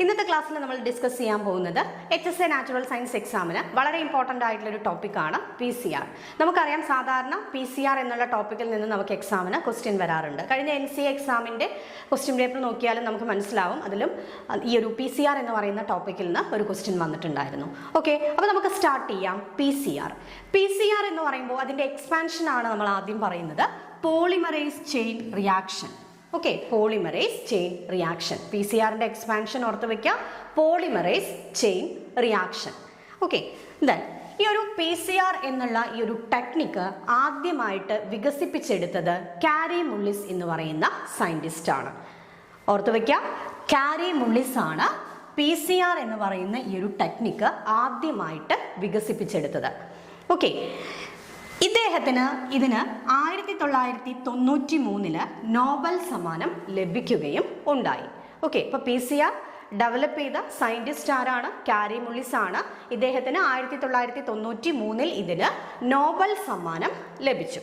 ഇന്നത്തെ ക്ലാസ്സിൽ നമ്മൾ ഡിസ്കസ് ചെയ്യാൻ പോകുന്നത് HSA നാച്ചുറൽ സയൻസ് എക്സാമിന് വളരെ ഇമ്പോർട്ടൻ്റ് ആയിട്ടുള്ള ഒരു ടോപ്പിക്കാണ് PCR. നമുക്കറിയാം സാധാരണ PCR എന്നുള്ള ടോപ്പിക്കിൽ നിന്ന് നമുക്ക് എക്സാമിന് ക്വസ്റ്റ്യൻ വരാറുണ്ട്. കഴിഞ്ഞ NCA എക്സാമിൻ്റെ ക്വസ്റ്റ്യൻ പേപ്പർ നോക്കിയാലും നമുക്ക് മനസ്സിലാവും അതിലും ഈ ഒരു PCR എന്ന് പറയുന്ന ടോപ്പിക്കിൽ നിന്ന് ഒരു ക്വസ്റ്റ്യൻ വന്നിട്ടുണ്ടായിരുന്നു. ഓക്കെ, അപ്പോൾ നമുക്ക് സ്റ്റാർട്ട് ചെയ്യാം. PCR എന്ന് പറയുമ്പോൾ അതിൻ്റെ എക്സ്പാൻഷൻ ആണ് നമ്മൾ ആദ്യം പറയുന്നത്, polymerize chain reaction. Okay, polymerize chain reaction. PCRന്റെ എക്സ്പാൻഷൻ ഓർത്ത് വയ്ക്കുക, polymerize chain reaction. Okay, then ഈ ഒരു PCR എന്നുള്ള ഈ ഒരു ടെക്നിക്ക് ആദ്യമായിട്ട് വികസിപ്പിച്ചെടുത്തത് കാരി മുള്ളിസ് എന്ന് പറയുന്ന സയൻറ്റിസ്റ്റ് ആണ്. ഓർത്ത് വയ്ക്കുക, കാരി മുള്ളിസ് ആണ് PCR എന്ന് പറയുന്ന ഈ ഒരു ടെക്നിക്ക് ആദ്യമായിട്ട് വികസിപ്പിച്ചെടുത്തത്. ഓക്കെ, ഇതിന് 1993 നോബൽ സമ്മാനം ലഭിക്കുകയും ഉണ്ടായി. ഓക്കെ, അപ്പോൾ PCR ഡെവലപ്പ് ചെയ്ത സയൻറ്റിസ്റ്റ് ആരാണ്? കാരി മുള്ളിസ് ആണ്. ഇദ്ദേഹത്തിന് 1993 ഇതിന് നോബൽ സമ്മാനം ലഭിച്ചു.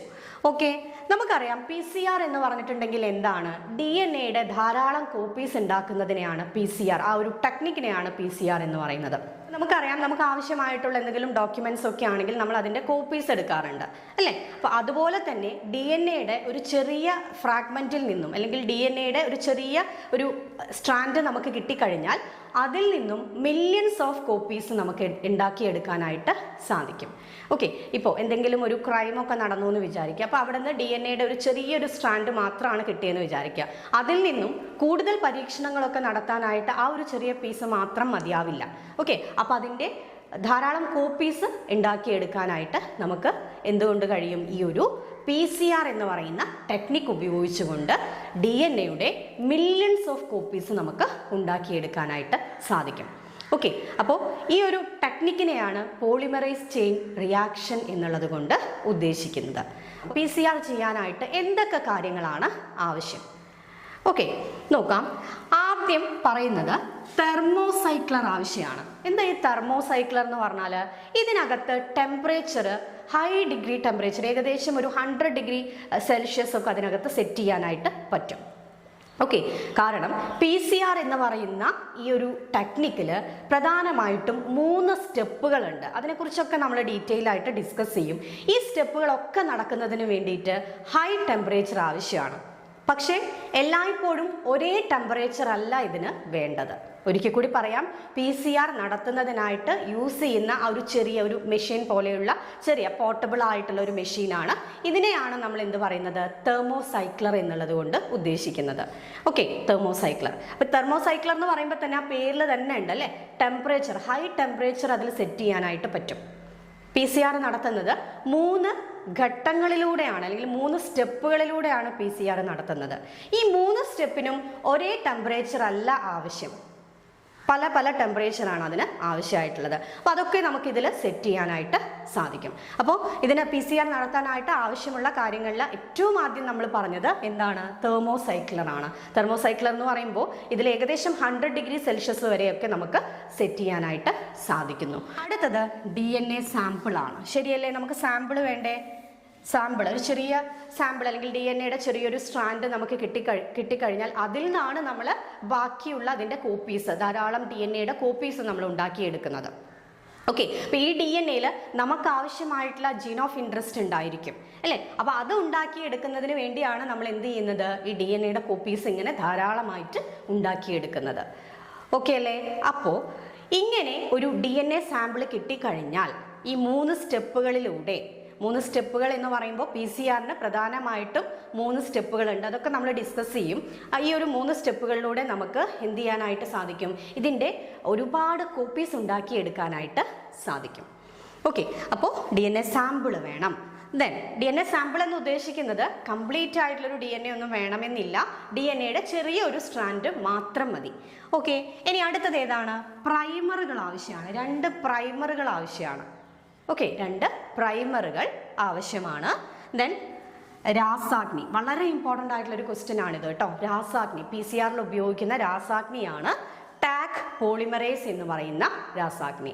ഓക്കെ, നമുക്കറിയാം PCR എന്ന് പറഞ്ഞിട്ടുണ്ടെങ്കിൽ എന്താണ്? DNA ധാരാളം കോപ്പീസ് ഉണ്ടാക്കുന്നതിനെയാണ് PCR, ആ ഒരു ടെക്നിക്കിനെയാണ് PCR എന്ന് പറയുന്നത്. നമുക്കറിയാം, നമുക്ക് ആവശ്യമായിട്ടുള്ള എന്തെങ്കിലും ഡോക്യുമെന്റ്സ് ഒക്കെ ആണെങ്കിൽ നമ്മൾ അതിൻ്റെ കോപ്പീസ് എടുക്കാറുണ്ട് അല്ലേ? അപ്പോൾ അതുപോലെ തന്നെ DNA ഒരു ചെറിയ ഫ്രാഗ്മെന്റിൽ നിന്നും അല്ലെങ്കിൽ DNA ഒരു ചെറിയ ഒരു സ്ട്രാൻഡ് നമുക്ക് കിട്ടിക്കഴിഞ്ഞാൽ അതിൽ നിന്നും മില്യൺസ് ഓഫ് കോപ്പീസ് നമുക്ക് ഉണ്ടാക്കിയെടുക്കാനായിട്ട് സാധിക്കും. ഓക്കെ, ഇപ്പോൾ എന്തെങ്കിലും ഒരു ക്രൈമൊക്കെ നടന്നു എന്ന് വിചാരിക്കുക. അപ്പോൾ അവിടെ നിന്ന് DNA ഒരു ചെറിയൊരു സ്ട്രാൻഡ് മാത്രമാണ് കിട്ടിയെന്ന് വിചാരിക്കുക. അതിൽ നിന്നും കൂടുതൽ പരീക്ഷണങ്ങളൊക്കെ നടത്താനായിട്ട് ആ ഒരു ചെറിയ പീസ് മാത്രം മതിയാവില്ല. ഓക്കെ, അപ്പോൾ അതിൻ്റെ ധാരാളം കോപ്പീസ് ഉണ്ടാക്കിയെടുക്കാനായിട്ട് നമുക്ക് എന്തുകൊണ്ട് കഴിയും? ഈ ഒരു PCR എന്ന് പറയുന്ന ടെക്നിക്ക് ഉപയോഗിച്ചുകൊണ്ട് DNA മില്യൺസ് ഓഫ് കോപ്പീസ് നമുക്ക് ഉണ്ടാക്കിയെടുക്കാനായിട്ട് സാധിക്കും. ഓക്കെ, അപ്പോൾ ഈ ഒരു ടെക്നിക്കിനെയാണ് പോളിമറൈസ് ചെയിൻ റിയാക്ഷൻ എന്നുള്ളത് കൊണ്ട് ഉദ്ദേശിക്കുന്നത്. PCR ചെയ്യാനായിട്ട് എന്തൊക്കെ കാര്യങ്ങളാണ് ആവശ്യം? ഓക്കെ, നോക്കാം. ആദ്യം പറയുന്നത് തെർമോസൈക്ലർ ആവശ്യമാണ്. എന്താ ഈ തെർമോസൈക്ലർ എന്ന് പറഞ്ഞാൽ? ഇതിനകത്ത് ടെമ്പറേച്ചർ, ഹൈ ഡിഗ്രി ടെമ്പറേച്ചർ, ഏകദേശം ഒരു 100 ഡിഗ്രി സെൽഷ്യസ് ഒക്കെ അതിനകത്ത് സെറ്റ് ചെയ്യാനായിട്ട് പറ്റും. ഓക്കെ, കാരണം PCR എന്ന് പറയുന്ന ഈ ഒരു ടെക്നിക്കിൽ പ്രധാനമായിട്ടും 3 സ്റ്റെപ്പുകളുണ്ട്. അതിനെക്കുറിച്ചൊക്കെ നമ്മൾ ഡീറ്റെയിൽ ആയിട്ട് ഡിസ്കസ് ചെയ്യും. ഈ സ്റ്റെപ്പുകളൊക്കെ നടക്കുന്നതിന് വേണ്ടിയിട്ട് ഹൈ ടെമ്പറേച്ചർ ആവശ്യമാണ്. പക്ഷേ എല്ലായ്പ്പോഴും ഒരേ ടെമ്പറേച്ചർ അല്ല ഇതിന് വേണ്ടത്. ഒരിക്കൽ കൂടി പറയാം, PCR നടത്തുന്നതിനായിട്ട് യൂസ് ചെയ്യുന്ന ആ ഒരു ചെറിയ ഒരു മെഷീൻ പോലെയുള്ള ചെറിയ പോർട്ടബിൾ ആയിട്ടുള്ള ഒരു മെഷീനാണ്. ഇതിനെയാണ് നമ്മൾ എന്ത് പറയുന്നത്? തെർമോസൈക്ലർ എന്നുള്ളത് കൊണ്ട് ഉദ്ദേശിക്കുന്നത്. ഓക്കെ, തെർമോസൈക്ലർ. അപ്പോൾ തെർമോസൈക്ലർ എന്ന് പറയുമ്പോൾ തന്നെ ആ പേരിൽ തന്നെ ഉണ്ട് അല്ലേ, ടെമ്പറേച്ചർ, ഹൈ ടെമ്പറേച്ചർ അതിൽ സെറ്റ് ചെയ്യാനായിട്ട് പറ്റും. PCR നടത്തുന്നത് 3 ഘട്ടങ്ങളിലൂടെയാണ് അല്ലെങ്കിൽ 3 സ്റ്റെപ്പുകളിലൂടെയാണ് PCR നടത്തുന്നത്. ഈ 3 സ്റ്റെപ്പിനും ഒരേ ടെമ്പറേച്ചർ അല്ല ആവശ്യം, പല ടെമ്പറേച്ചറാണ് അതിന് ആവശ്യമായിട്ടുള്ളത്. അപ്പോൾ അതൊക്കെ നമുക്കിതിൽ സെറ്റ് ചെയ്യാനായിട്ട് സാധിക്കും. അപ്പോൾ ഇതിന് PCR നടത്താനായിട്ട് ആവശ്യമുള്ള കാര്യങ്ങളിൽ ഏറ്റവും ആദ്യം നമ്മൾ പറഞ്ഞത് എന്താണ്? തെർമോസൈക്ലർ ആണ്. തെർമോസൈക്ലർ എന്ന് പറയുമ്പോൾ ഇതിൽ ഏകദേശം 100 ഡിഗ്രി സെൽഷ്യസ് വരെയൊക്കെ നമുക്ക് സെറ്റ് ചെയ്യാനായിട്ട് സാധിക്കുന്നു. അടുത്തത് DNA സാമ്പിൾ ആണ്. ശരിയല്ലേ? നമുക്ക് സാമ്പിൾ വേണ്ടേ? സാമ്പിൾ, ഒരു ചെറിയ സാമ്പിൾ അല്ലെങ്കിൽ DNA ചെറിയൊരു സ്ട്രാൻഡ് നമുക്ക് കിട്ടിക്കഴിഞ്ഞാൽ അതിൽ നിന്നാണ് നമ്മൾ ബാക്കിയുള്ള അതിൻ്റെ കോപ്പീസ്, ധാരാളം DNA കോപ്പീസ് നമ്മൾ ഉണ്ടാക്കിയെടുക്കുന്നത്. ഓക്കെ, അപ്പോൾ ഈ DNA നമുക്ക് ആവശ്യമായിട്ടുള്ള ജീൻ ഓഫ് ഇൻട്രസ്റ്റ് ഉണ്ടായിരിക്കും അല്ലേ? അപ്പോൾ അത് ഉണ്ടാക്കിയെടുക്കുന്നതിന് വേണ്ടിയാണ് നമ്മൾ എന്ത് ചെയ്യുന്നത്? ഈ DNA കോപ്പീസ് ഇങ്ങനെ ധാരാളമായിട്ട് ഉണ്ടാക്കിയെടുക്കുന്നത്. ഓക്കെ അല്ലേ? അപ്പോൾ ഇങ്ങനെ ഒരു DNA സാമ്പിൾ കിട്ടിക്കഴിഞ്ഞാൽ ഈ 3 സ്റ്റെപ്പുകളിലൂടെ, 3 സ്റ്റെപ്പുകൾ എന്ന് പറയുമ്പോൾ PCRന് പ്രധാനമായിട്ടും 3 സ്റ്റെപ്പുകളുണ്ട്. അതൊക്കെ നമ്മൾ ഡിസ്കസ് ചെയ്യും. ഈ ഒരു 3 സ്റ്റെപ്പുകളിലൂടെ നമുക്ക് എന്ത് ചെയ്യാനായിട്ട് സാധിക്കും? ഇതിൻ്റെ ഒരുപാട് കോപ്പീസ് ഉണ്ടാക്കിയെടുക്കാനായിട്ട് സാധിക്കും. ഓക്കെ, അപ്പോൾ DNA സാമ്പിൾ വേണം. ദെൻ DNA സാമ്പിൾ എന്ന് ഉദ്ദേശിക്കുന്നത് കംപ്ലീറ്റ് ആയിട്ടുള്ളൊരു DNA ഒന്നും വേണമെന്നില്ല, DNA ചെറിയൊരു സ്ട്രാൻഡ് മാത്രം മതി. ഓക്കെ, ഇനി അടുത്തത് ഏതാണ്? പ്രൈമറുകൾ ആവശ്യമാണ്. 2 പ്രൈമറുകൾ ആവശ്യമാണ്. ഓക്കെ, 2 പ്രൈമറുകൾ ആവശ്യമാണ്. ദെൻ രാസാഗ്നി, വളരെ ഇമ്പോർട്ടൻ്റ് ആയിട്ടുള്ള ഒരു ക്വസ്റ്റ്യൻ ആണിത് കേട്ടോ. രാസാഗ്നി, PCRൽ ഉപയോഗിക്കുന്ന രാസാഗ്നിയാണ് ടാക് പോളിമറേസ് എന്ന് പറയുന്ന രാസാഗ്നി.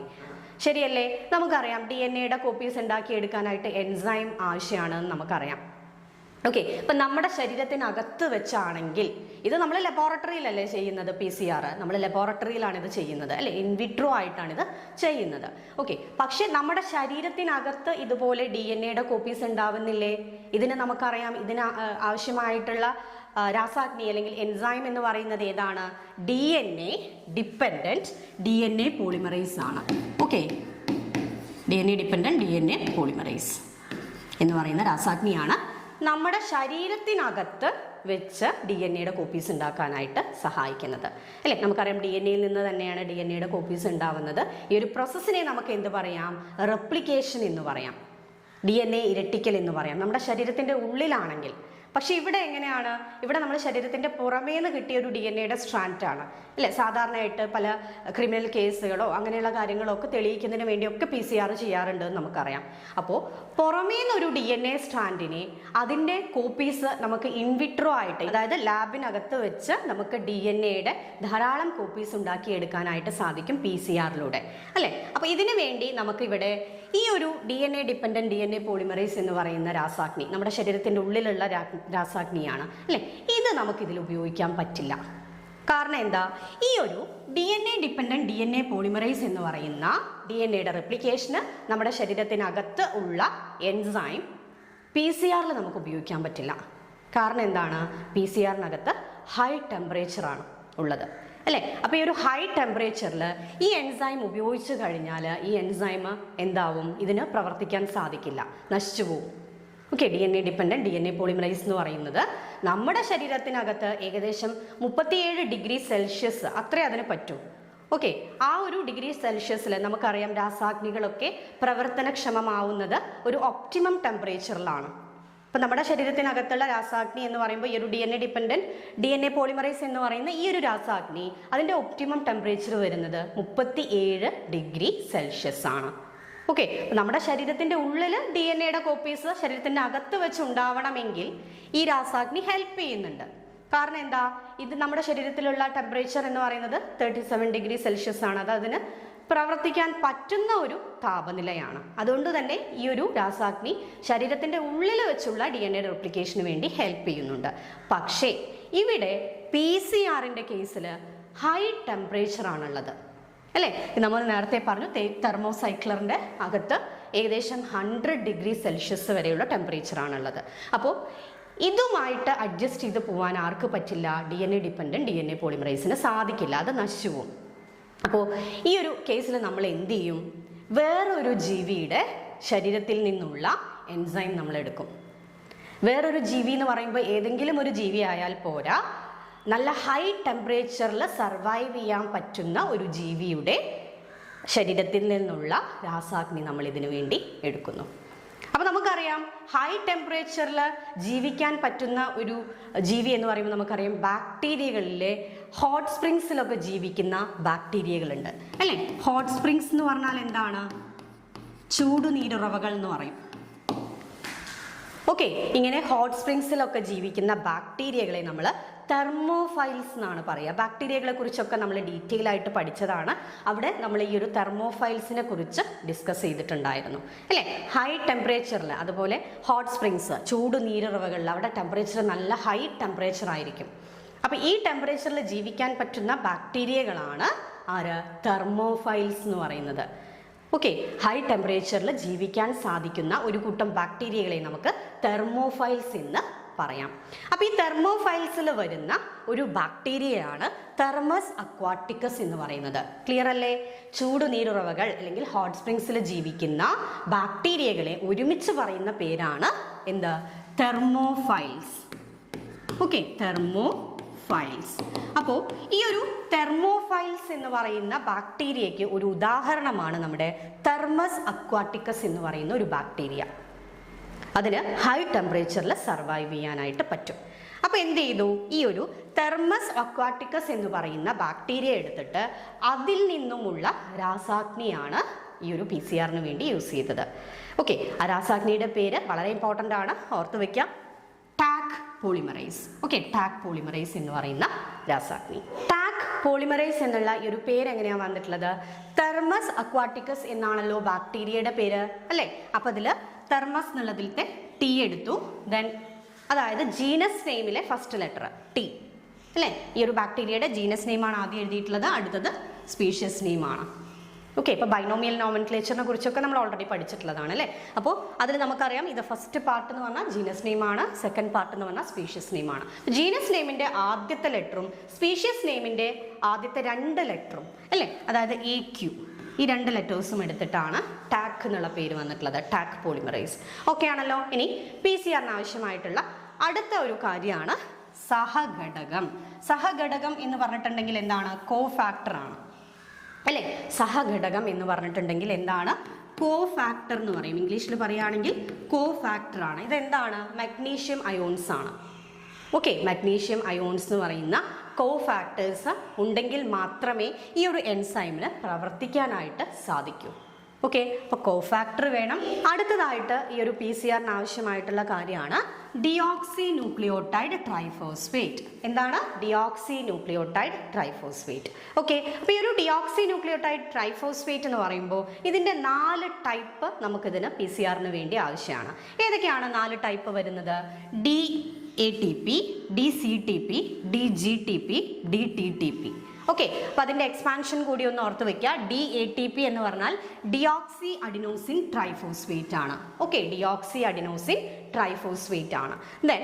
ശരിയല്ലേ? നമുക്കറിയാം DNA കോപ്പീസ് ഉണ്ടാക്കിയെടുക്കാനായിട്ട് എൻസൈം ആവശ്യമാണെന്ന് നമുക്കറിയാം. ഓക്കെ, ഇപ്പം നമ്മുടെ ശരീരത്തിനകത്ത് വെച്ചാണെങ്കിൽ ഇത് നമ്മൾ ലബോറട്ടറിയിലല്ലേ ചെയ്യുന്നത്, PCR നമ്മൾ ലബോറട്ടറിയിലാണ് ഇത് ചെയ്യുന്നത് അല്ലെ, ഇൻവിട്രോ ആയിട്ടാണ് ഇത് ചെയ്യുന്നത്. ഓക്കെ, പക്ഷെ നമ്മുടെ ശരീരത്തിനകത്ത് ഇതുപോലെ DNA കോപ്പീസ് ഉണ്ടാവുന്നില്ലേ? ഇതിന് നമുക്കറിയാം, ഇതിന് ആവശ്യമായിട്ടുള്ള രാസാഗ്നി അല്ലെങ്കിൽ എൻസൈം എന്ന് പറയുന്നത് ഏതാണ്? DNA ഡിപ്പെൻഡന്റ് DNA പോളിമറൈസ് ആണ്. Okay, DNA dependent DNA polymerase എന്ന് പറയുന്ന രാസാഗ്നിയാണ് നമ്മുടെ ശരീരത്തിനകത്ത് വെച്ച് DNA കോപ്പീസ് ഉണ്ടാക്കാനായിട്ട് സഹായിക്കുന്നത് അല്ലേ. നമുക്കറിയാം DNA നിന്ന് തന്നെയാണ് DNA കോപ്പീസ് ഉണ്ടാവുന്നത്. ഈ ഒരു പ്രോസസ്സിനെ നമുക്ക് എന്ത് പറയാം? റെപ്ലിക്കേഷൻ എന്ന് പറയാം, DNA ഇരട്ടിക്കൽ എന്ന് പറയാം, നമ്മുടെ ശരീരത്തിൻ്റെ ഉള്ളിലാണെങ്കിൽ. പക്ഷെ ഇവിടെ എങ്ങനെയാണ്? ഇവിടെ നമ്മൾ ശരീരത്തിൻ്റെ പുറമേന്ന് കിട്ടിയ ഒരു DNA സ്ട്രാൻഡാണ് അല്ലേ. സാധാരണയായിട്ട് പല ക്രിമിനൽ കേസുകളോ അങ്ങനെയുള്ള കാര്യങ്ങളോ ഒക്കെ തെളിയിക്കുന്നതിന് വേണ്ടിയൊക്കെ PCR ചെയ്യാറുണ്ട് എന്ന് നമുക്കറിയാം. അപ്പോൾ പുറമേന്നൊരു DNA സ്ട്രാൻഡിനെ അതിൻ്റെ കോപ്പീസ് നമുക്ക് ഇൻവിട്രോ ആയിട്ട്, അതായത് ലാബിനകത്ത് വെച്ച് നമുക്ക് DNA ധാരാളം കോപ്പീസ് ഉണ്ടാക്കിയെടുക്കാനായിട്ട് സാധിക്കും PCR അല്ലേ. അപ്പോൾ ഇതിനു വേണ്ടി നമുക്കിവിടെ ഈ ഒരു DNA ഡിപ്പെൻഡന്റ് DNA പോളിമറൈസ് എന്ന് പറയുന്ന രാസാഗ്നി നമ്മുടെ ശരീരത്തിൻ്റെ ഉള്ളിലുള്ള രാസാഗ്നിയാണ് അല്ലേ. ഇത് നമുക്കിതിൽ ഉപയോഗിക്കാൻ പറ്റില്ല. കാരണം എന്താ? ഈ ഒരു DNA ഡിപ്പെൻഡന്റ് DNA പോളിമറൈസ് എന്ന് പറയുന്ന DNA റെപ്ലിക്കേഷന് നമ്മുടെ ശരീരത്തിനകത്ത് ഉള്ള എൻസൈം PCR നമുക്ക് ഉപയോഗിക്കാൻ പറ്റില്ല. കാരണം എന്താണ്? PCR ഹൈ ടെമ്പറേച്ചറാണ് ഉള്ളത് അല്ലേ. അപ്പോൾ ഈ ഒരു ഹൈ ടെമ്പറേച്ചറിൽ ഈ എൻസൈം ഉപയോഗിച്ച് കഴിഞ്ഞാൽ ഈ എൻസൈം എന്താവും? ഇതിന് പ്രവർത്തിക്കാൻ സാധിക്കില്ല, നശിച്ചു പോവും. Okay, DNA dependent DNA polymerase എന്ന് പറയുന്നത് നമ്മുടെ ശരീരത്തിനകത്ത് ഏകദേശം 37 ഡിഗ്രി സെൽഷ്യസ് അത്രേ അതിന് പറ്റൂ. ഓക്കെ, ആ ഒരു ഡിഗ്രി സെൽഷ്യസിൽ നമുക്കറിയാം രാസാഗ്നികളൊക്കെ പ്രവർത്തനക്ഷമമാവുന്നത് ഒരു ഒപ്റ്റിമം ടെമ്പറേച്ചറിലാണ്. അപ്പം നമ്മുടെ ശരീരത്തിനകത്തുള്ള രാസാഗ്നി എന്ന് പറയുമ്പോൾ ഈ ഒരു DNA ഡിപ്പെൻഡന്റ് DNA പോളിമറൈസ് എന്ന് പറയുന്ന ഈ ഒരു രാസാഗ്നി അതിൻ്റെ ഒപ്റ്റിമം ടെമ്പറേച്ചർ വരുന്നത് 37 ഡിഗ്രി സെൽഷ്യസ് ആണ്. ഓക്കെ, നമ്മുടെ ശരീരത്തിൻ്റെ ഉള്ളിൽ DNA കോപ്പീസ് ശരീരത്തിൻ്റെ അകത്ത് വെച്ച് ഉണ്ടാവണമെങ്കിൽ ഈ രാസാഗ്നി ഹെൽപ്പ് ചെയ്യുന്നുണ്ട്. കാരണം എന്താ? ഇത് നമ്മുടെ ശരീരത്തിലുള്ള ടെമ്പറേച്ചർ എന്ന് പറയുന്നത് 37 ഡിഗ്രി സെൽഷ്യസ് ആണ്. അത് അതിന് പ്രവർത്തിക്കാൻ പറ്റുന്ന ഒരു താപനിലയാണ്. അതുകൊണ്ട് തന്നെ ഈ ഒരു രാസാഗ്നി ശരീരത്തിൻ്റെ ഉള്ളിൽ വെച്ചുള്ള DNA റെപ്ലിക്കേഷന് വേണ്ടി ഹെൽപ്പ് ചെയ്യുന്നുണ്ട്. പക്ഷേ ഇവിടെ PCR കേസിൽ ഹൈ ടെമ്പറേച്ചർ ആണുള്ളത് അല്ലേ. നമ്മൾ നേരത്തെ പറഞ്ഞു തെർമോസൈക്ലറിൻ്റെ അകത്ത് ഏകദേശം 100 ഡിഗ്രി സെൽഷ്യസ് വരെയുള്ള ടെമ്പറേച്ചർ ആണുള്ളത്. അപ്പോൾ ഇതുമായിട്ട് അഡ്ജസ്റ്റ് ചെയ്ത് പോകാൻ ആർക്ക് പറ്റില്ല? DNA ഡിപ്പെൻഡന്റ് DNA പോളിമറൈസിന് സാധിക്കില്ല, അത് നശിച്ചു പോകും. അപ്പോൾ ഈ ഒരു കേസിൽ നമ്മൾ എന്ത് ചെയ്യും? വേറൊരു ജീവിയുടെ ശരീരത്തിൽ നിന്നുള്ള എൻസൈം നമ്മൾ എടുക്കും. വേറൊരു ജീവി എന്ന് പറയുമ്പോൾ ഏതെങ്കിലും ഒരു ജീവി ആയാൽ പോരാ, നല്ല ഹൈ ടെമ്പറേച്ചറിൽ സർവൈവ് ചെയ്യാൻ പറ്റുന്ന ഒരു ജീവിയുടെ ശരീരത്തിൽ നിന്നുള്ള രാസാഗ്നി നമ്മൾ ഇതിനു വേണ്ടി എടുക്കുന്നു. അപ്പോൾ നമുക്കറിയാം ഹൈ ടെമ്പറേച്ചറിൽ ജീവിക്കാൻ പറ്റുന്ന ഒരു ജീവി എന്ന് പറയുമ്പോൾ നമുക്കറിയാം ബാക്ടീരിയകളിലെ ഹോട്ട് സ്പ്രിങ്സിലൊക്കെ ജീവിക്കുന്ന ബാക്ടീരിയകളുണ്ട് അല്ലേ. ഹോട്ട് സ്പ്രിങ്സ് എന്ന് പറഞ്ഞാൽ എന്താണ്? ചൂടുനീരുറവകൾ എന്ന് പറയും. ഓക്കെ, ഇങ്ങനെ ഹോട്ട് സ്പ്രിങ്സിലൊക്കെ ജീവിക്കുന്ന ബാക്ടീരിയകളെ നമ്മൾ തെർമോഫൈൽസ് എന്നാണ് പറയുക. ബാക്ടീരിയകളെ കുറിച്ചൊക്കെ നമ്മൾ ഡീറ്റെയിൽ ആയിട്ട് പഠിച്ചതാണ്. അവിടെ നമ്മൾ ഈ ഒരു തെർമോഫൈൽസിനെ കുറിച്ച് ഡിസ്കസ് ചെയ്തിട്ടുണ്ടായിരുന്നു അല്ലേ. ഹൈ ടെമ്പറേച്ചറിൽ, അതുപോലെ ഹോട്ട് സ്പ്രിങ്സ് ചൂടുനീരുറവകളിൽ അവിടെ ടെമ്പറേച്ചർ നല്ല ഹൈ ടെമ്പറേച്ചർ ആയിരിക്കും. അപ്പോൾ ഈ ടെമ്പറേച്ചറിൽ ജീവിക്കാൻ പറ്റുന്ന ബാക്ടീരിയകളാണ് ആര്? തെർമോഫൈൽസ് എന്ന് പറയുന്നത്. ഓക്കെ, ഹൈ ടെമ്പറേച്ചറിൽ ജീവിക്കാൻ സാധിക്കുന്ന ഒരു കൂട്ടം ബാക്ടീരിയകളെ നമുക്ക് തെർമോഫൈൽസ് എന്ന് പറയാം. അപ്പോൾ ഈ തെർമോഫൈൽസിൽ വരുന്ന ഒരു ബാക്ടീരിയയാണ് തെർമസ് അക്വാട്ടിക്കസ് എന്ന് പറയുന്നത്. ക്ലിയർ അല്ലേ? ചൂടുനീരുറവകൾ അല്ലെങ്കിൽ ഹോട്ട് സ്പ്രിങ്സിൽ ജീവിക്കുന്ന ബാക്ടീരിയകളെ ഒരുമിച്ച് പറയുന്ന പേരാണ് എന്ത്? തെർമോഫൈൽസ്. Okay, thermophiles. അപ്പോൾ ഈ ഒരു തെർമോഫൈൽസ് എന്ന് പറയുന്ന ബാക്ടീരിയയ്ക്ക് ഒരു ഉദാഹരണമാണ് നമ്മുടെ തെർമസ് അക്വാട്ടിക്കസ് എന്ന് പറയുന്ന ഒരു ബാക്ടീരിയ. അതിന് ഹൈ ടെമ്പറേച്ചറിൽ സർവൈവ് ചെയ്യാനായിട്ട് പറ്റും. അപ്പോൾ എന്ത് ചെയ്തു? ഈ ഒരു തെർമസ് അക്വാട്ടിക്കസ് എന്ന് പറയുന്ന ബാക്ടീരിയ എടുത്തിട്ട് അതിൽ നിന്നുമുള്ള രാസാഗ്നിയാണ് ഈ ഒരു PCR വേണ്ടി യൂസ് ചെയ്തത്. ഓക്കെ, ആ രാസാഗ്നിയുടെ പേര് വളരെ ഇമ്പോർട്ടൻ്റ് ആണ്, ഓർത്ത് വയ്ക്കാം. Taq polymerase. Okay, Taq polymerase എന്ന് പറയുന്ന രാസാഗ്നി. ടാക് പോളിമറൈസ് എന്നുള്ള ഈ ഒരു പേര് എങ്ങനെയാണ് വന്നിട്ടുള്ളത്? തെർമസ് അക്വാട്ടിക്കസ് എന്നാണല്ലോ ബാക്ടീരിയയുടെ പേര് അല്ലേ. അപ്പോൾ അതിൽ തെർമസ് എന്നുള്ളതിലത്തെ T എടുത്തു, ദെൻ അതായത് ജീനസ് നെയിമിലെ ഫസ്റ്റ് ലെറ്റർ ടി അല്ലേ. ഈ ഒരു ബാക്ടീരിയയുടെ ജീനസ് നെയിമാണ് ആദ്യം എഴുതിയിട്ടുള്ളത്, അടുത്തത് സ്പീഷ്യസ് നെയിമാണ്. ഓക്കെ, ഇപ്പോൾ ബൈനോമിയൽ നോമൻക്ലേച്ചറിനെ കുറിച്ചൊക്കെ നമ്മൾ ഓൾറെഡി പഠിച്ചിട്ടുള്ളതാണ് അല്ലേ. അപ്പോൾ അതിൽ നമുക്കറിയാം ഇത് ഫസ്റ്റ് പാർട്ട് എന്ന് പറഞ്ഞാൽ ജീനസ് നെയിമാണ്, സെക്കൻഡ് പാർട്ട് എന്ന് പറഞ്ഞാൽ സ്പീഷ്യസ് നെയിമാണ്. ജീനസ് നെയിമിൻ്റെ ആദ്യത്തെ ലെറ്ററും സ്പീഷ്യസ് നെയിമിൻ്റെ ആദ്യത്തെ 2 ലെറ്ററും അല്ലേ, അതായത് AQ, ഈ 2 ലെറ്റേഴ്സും എടുത്തിട്ടാണ് ടാക്ക് എന്നുള്ള പേര് വന്നിട്ടുള്ളത്, ടാക്ക് പോളിമറൈസ്. ഓക്കെ ആണല്ലോ. ഇനി PCR ആവശ്യമായിട്ടുള്ള അടുത്ത ഒരു കാര്യമാണ് സഹഘടകം. സഹഘടകം എന്ന് പറഞ്ഞിട്ടുണ്ടെങ്കിൽ എന്താണ്? കോഫാക്ടറാണ് അല്ലേ. സഹഘടകം എന്ന് പറഞ്ഞിട്ടുണ്ടെങ്കിൽ എന്താണ്? കോഫാക്ടർ എന്ന് പറയും. ഇംഗ്ലീഷിൽ പറയുകയാണെങ്കിൽ കോഫാക്ടർ ആണ്. ഇതെന്താണ്? മഗ്നീഷ്യം അയോൺസ് ആണ്. ഓക്കെ, മഗ്നീഷ്യം അയോൺസ് എന്ന് പറയുന്ന കോഫാക്ടേഴ്സ് ഉണ്ടെങ്കിൽ മാത്രമേ ഈ ഒരു എൻസൈമിന് പ്രവർത്തിക്കാനായിട്ട് സാധിക്കൂ. ഓക്കെ, അപ്പോൾ കോഫാക്ടർ വേണം. അടുത്തതായിട്ട് ഈ ഒരു PCR ആവശ്യമായിട്ടുള്ള കാര്യമാണ് ഡിയോക്സി ന്യൂക്ലിയോടൈഡ് ട്രൈഫോസ്ഫേറ്റ്. എന്താണ്? Deoxy nucleotide triphosphate. ഓക്കെ, അപ്പോൾ ഈ ഒരു ഡിയോക്സി ന്യൂക്ലിയോടൈഡ് ട്രൈഫോസ്ഫേറ്റ് എന്ന് പറയുമ്പോൾ ഇതിൻ്റെ 4 ടൈപ്പ് നമുക്കിതിന് PCR വേണ്ടി ആവശ്യമാണ്. ഏതൊക്കെയാണ് 4 ടൈപ്പ് വരുന്നത്? DATP, DCTP, DGTP, DTTP. Okay, അപ്പോൾ അതിൻ്റെ എക്സ്പാൻഷൻ കൂടി ഒന്ന് ഓർത്ത് വെക്കുക. DATP എന്ന് പറഞ്ഞാൽ ഡിയോക്സി അഡിനോസിൻ ട്രൈഫോസ്ഫേറ്റ് ആണ്. ഓക്കെ, ഡിയോക്സി അഡിനോസിൻ ട്രൈഫോസ്ഫേറ്റ് ആണ്. ദെൻ